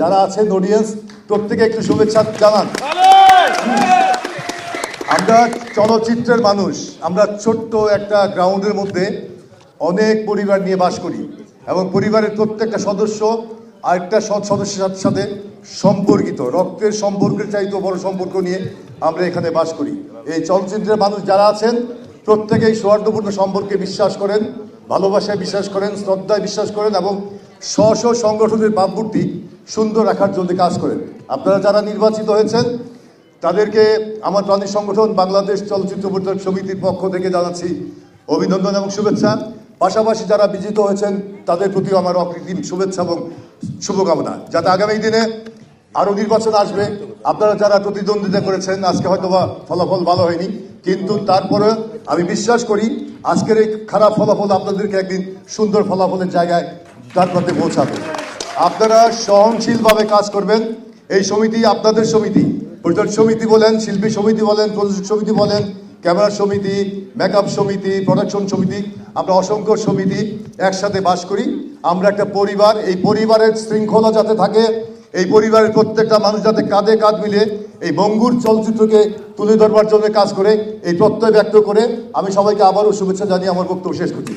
যারা আছেন অডিয়েন্স প্রত্যেকে একটু শুভেচ্ছা জানান। আমরা চলচ্চিত্রের মানুষ, আমরা ছোট্ট একটা গ্রাউন্ডের মধ্যে অনেক পরিবার নিয়ে বাস করি এবং পরিবারের প্রত্যেকটা সদস্য আরেকটা সদস্যের সাথে সম্পর্কিত, রক্তের সম্পর্কের চাইতেও বড় সম্পর্ক নিয়ে আমরা এখানে বাস করি। এই চলচ্চিত্রের মানুষ যারা আছেন প্রত্যেকেই সৌহার্দ্যপূর্ণ সম্পর্কে বিশ্বাস করেন, ভালোবাসায় বিশ্বাস করেন, শ্রদ্ধায় বিশ্বাস করেন এবং স্ব সংগঠনের ভাবমূর্তি সুন্দর রাখার জন্য কাজ করেন। আপনারা যারা নির্বাচিত হয়েছেন তাদেরকে আমার প্রাণী সংগঠন বাংলাদেশ চলচ্চিত্র পরিচালক সমিতির পক্ষ থেকে জানাচ্ছি অভিনন্দন এবং শুভেচ্ছা। পাশাপাশি যারা বিজিত হয়েছেন তাদের প্রতিও আমার অকৃত্রিম শুভেচ্ছা এবং শুভকামনা, যাতে আগামী দিনে আরও নির্বাচন আসবে। আপনারা যারা প্রতিদ্বন্দ্বিতা করেছেন আজকে হয়তোবা ফলাফল ভালো হয়নি, কিন্তু তারপরে আমি বিশ্বাস করি আজকের এই খারাপ ফলাফল আপনাদেরকে একদিন সুন্দর ফলাফলের জায়গায় তার পথে পৌঁছাবে। আপনারা সহনশীলভাবে কাজ করবেন। এই সমিতি আপনাদের সমিতি, পরিচালক সমিতি বলেন, শিল্পী সমিতি বলেন, প্রযোজক সমিতি বলেন, ক্যামেরা সমিতি, মেকআপ সমিতি, প্রোডাকশন সমিতি, আমরা অসংখ্য সমিতি একসাথে বাস করি। আমরা একটা পরিবার, এই পরিবারের শৃঙ্খলা যাতে থাকে, এই পরিবারের প্রত্যেকটা মানুষ যাতে কাঁধে কাঁধ মিলে এই বঙ্গুর চলচ্চিত্রকে তুলে ধরবার জন্য কাজ করে, এই প্রত্যয় ব্যক্ত করে আমি সবাইকে আবারও শুভেচ্ছা জানিয়ে আমার বক্তব্য শেষ করছি।